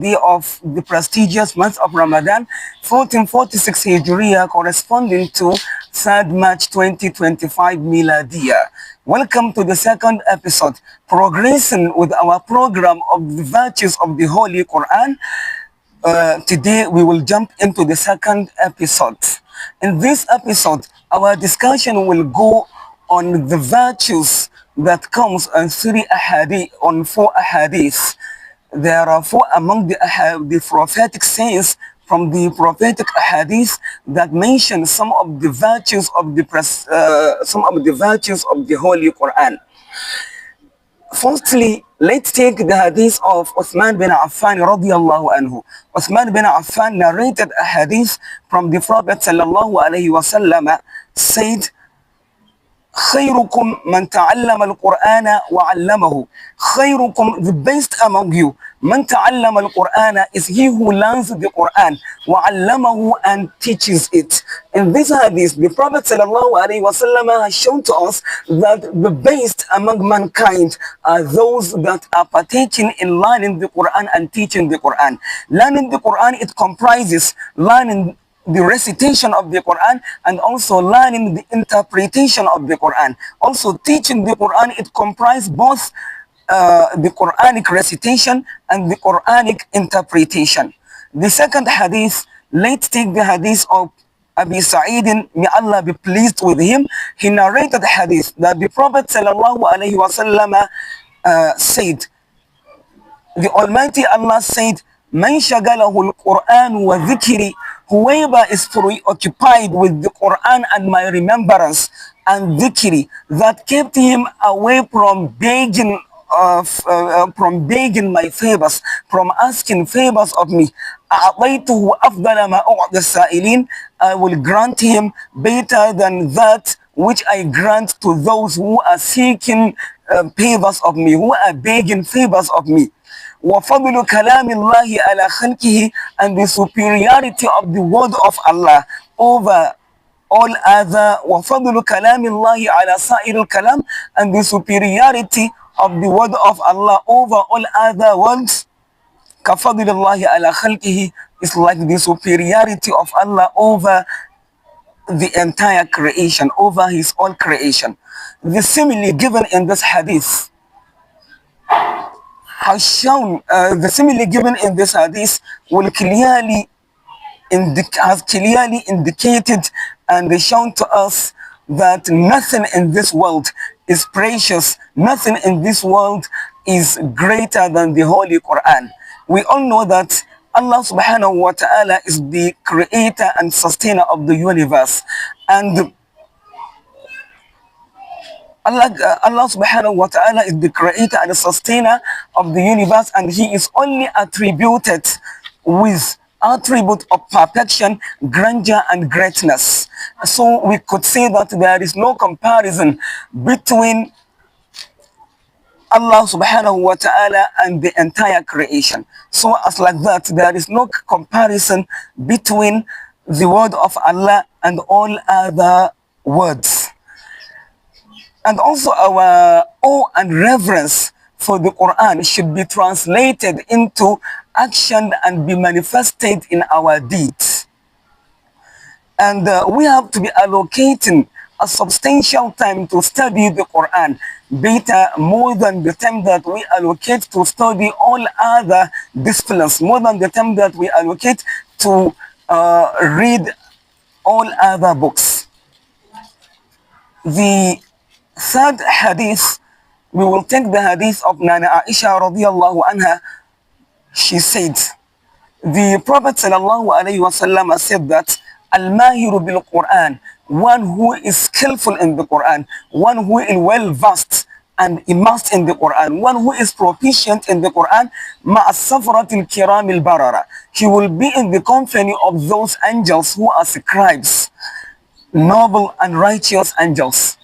day of the prestigious month of Ramadan, 1446 Hijriya, corresponding to 3rd March 2025 Miladiya. Welcome to the second episode, progressing with our program of the virtues of the Holy Quran. Today we will jump into the second episode. In this episode, our discussion will go on the virtues that comes on four ahadith. There are four among the prophetic sayings from the prophetic ahadith that mention some of the virtues of the Holy Quran. Firstly, let's take the hadith of Uthman bin Affan radiallahu anhu. Uthman bin Affan narrated a hadith from the Prophet sallallahu alayhi wasallam, said, خيركم من تعلم القرآن وعلمه. خيركم, the best among you. من تعلم القرآن is he who learns the Quran. وعلمه, and teaches it. In this hadith, the Prophet sallallahu alaihi wasallam has shown to us that the best among mankind are those that are partaking in learning the Quran and teaching the Quran. Learning the Quran, it comprises learning the recitation of the Quran and also learning the interpretation of the Quran. Also teaching the Quran, it comprises both the Quranic recitation and the Quranic interpretation. The second hadith, let's take the hadith of Abi Sa'id, may Allah be pleased with him. He narrated the hadith that the Prophet sallallahu alaihi wasallam said, the Almighty Allah said, Man shagalahu al-Quran wa dhikri, whoever is preoccupied with the Quran and my remembrance and dhikri, that kept him away from begging my favors, from asking favors of me, أعطيته أفضل ما أعطى السائلين, I will grant him better than that which I grant to those who are seeking favors of me, who are begging favors of me. وَفَضْلُ كَلَامِ اللَّهِ عَلَى خَلْقِهِ, and the superiority of the word of Allah over all other. وَفَضْلُ كَلَامِ اللَّهِ عَلَى سَائِرِ الْكَلَامِ, and the superiority of the word of Allah over all other words. كَفَضْلِ اللَّهِ عَلَى خَلْقِهِ is like the superiority of Allah over the entire creation, over his all creation. The simile given in this hadith has shown, the simile given in this hadith will has clearly indicated and shown to us that nothing in this world is precious, nothing in this world is greater than the Holy Quran. We all know that Allah subhanahu wa ta'ala is the creator and sustainer of the universe, and Allah subhanahu wa ta'ala is the creator and the sustainer of the universe, and he is only attributed with attribute of perfection, grandeur and greatness. So we could say that there is no comparison between Allah subhanahu wa ta'ala and the entire creation. So as like that, there is no comparison between the word of Allah and all other words. And also our awe and reverence for the Quran should be translated into action and be manifested in our deeds. And we have to be allocating a substantial time to study the Quran, better more than the time that we allocate to study all other disciplines, more than the time that we allocate to read all other books. The third hadith, we will take the hadith of Nana Aisha radiallahu anha. She said, the Prophet sallallahu alayhi wasallam said that Al-Mahiru bil-Quran, one who is skillful in the Quran, one who is well versed and immersed in the Quran, one who is proficient in the Quran, ma'as-safratil kiramil barara, he will be in the company of those angels who are scribes, noble and righteous angels.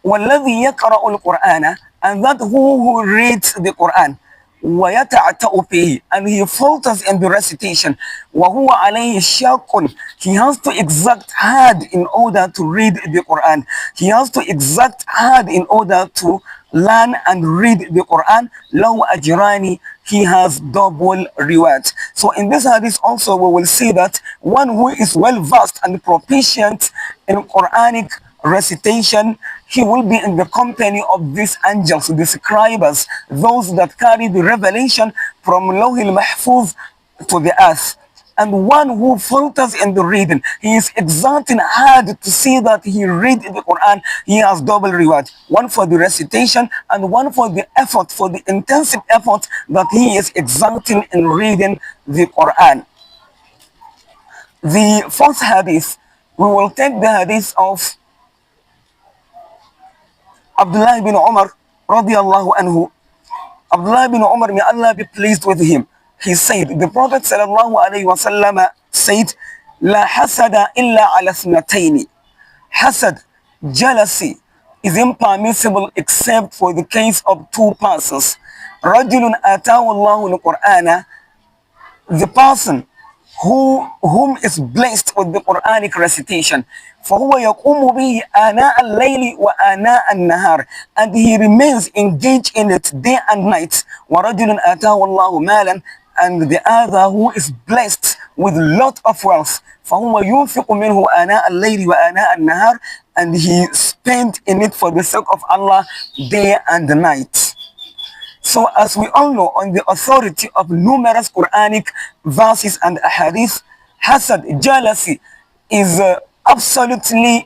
وَالَّذِي يَقْرَأُ الْقُرْآنَ, and that who reads the Quran, وَيَتَعْتَأُ فِيهِ, and he falters in the recitation, وَهُوَ عَلَيْهِ شَاقٌ, he has to exact hard in order to read the Quran. He has to exact hard in order to learn and read the Quran. لَوْ أَجْرَانِ, he has double reward. So in this hadith also we will see that one who is well versed and proficient in Quranic recitation, he will be in the company of these angels, the scribes, those that carry the revelation from Lawhil Mahfuz to the earth. And one who falters in the reading, he is exerting hard to see that he read the Quran, he has double reward. One for the recitation and one for the effort, for the intensive effort that he is exerting in reading the Quran. The fourth hadith, we will take the hadith of Abdullah bin Umar radiallahu anhu. Abdullah bin Umar, may Allah be pleased with him. He said, the Prophet sallallahu alayhi wa sallam said, La hasada illa ala thnataini. Hasad, jealousy, is impermissible except for the case of two persons. Rajulun atahu Allahu al-Qur'ana, the person whom is blessed with the Quranic recitation. فهو يقوم به آناء الليل وآناء النهار, and he remains engaged in it day and night. ورجل آتاه الله مالا, and the other who is blessed with lot of wealth. فهو ينفق منه آناء الليل وآناء النهار, and he spent in it for the sake of Allah day and night. So as we all know, on the authority of numerous Quranic verses and ahadith, hasad, jealousy, is absolutely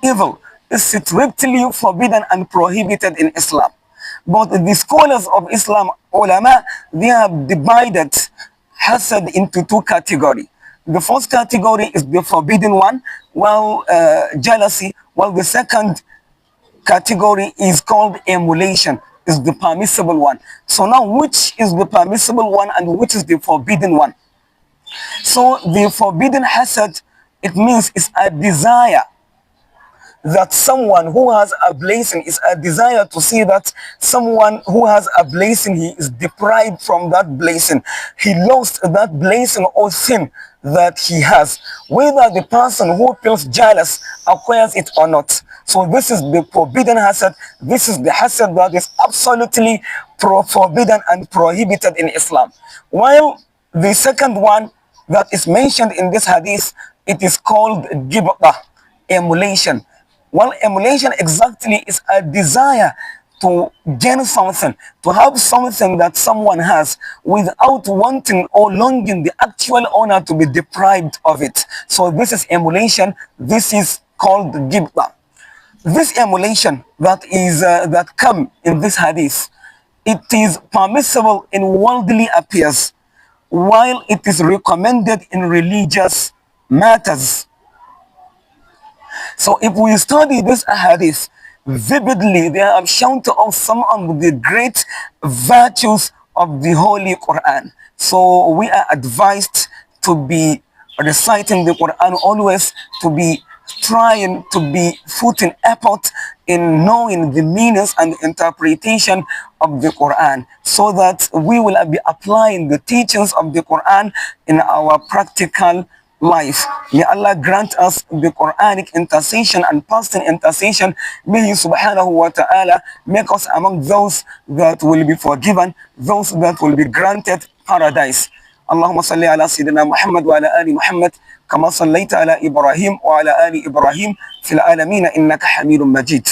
evil. It's strictly forbidden and prohibited in Islam. But the scholars of Islam, ulama, they have divided hasad into two categories. The first category is the forbidden one, while jealousy, while the second category is called emulation, is the permissible one. So now, which is the permissible one and which is the forbidden one? So the forbidden hasad, it means it's a desire that someone who has a blessing, is a desire to see that someone who has a blessing, he is deprived from that blessing. He lost that blessing or sin that he has, whether the person who feels jealous acquires it or not. So this is the forbidden hasad. This is the hasad that is absolutely forbidden and prohibited in Islam. While the second one that is mentioned in this hadith, it is called gibta, emulation. Well, emulation exactly is a desire to gain something, to have something that someone has without wanting or longing the actual owner to be deprived of it. So this is emulation. This is called gibta. This emulation that is that come in this hadith, it is permissible in worldly affairs, while it is recommended in religious matters. So if we study this hadith vividly, they have shown to us some of the great virtues of the Holy Quran. So we are advised to be reciting the Quran always, to be trying to be putting effort in knowing the meanings and interpretation of the Quran, so that we will be applying the teachings of the Quran in our practical life. May Allah grant us the Quranic intercession and fasting intercession. May He subhanahu wa ta'ala make us among those that will be forgiven, those that will be granted paradise. اللهم صل على سيدنا محمد وعلى آل محمد كما صليت على إبراهيم وعلى آل إبراهيم في العالمين إنك حميد مجيد.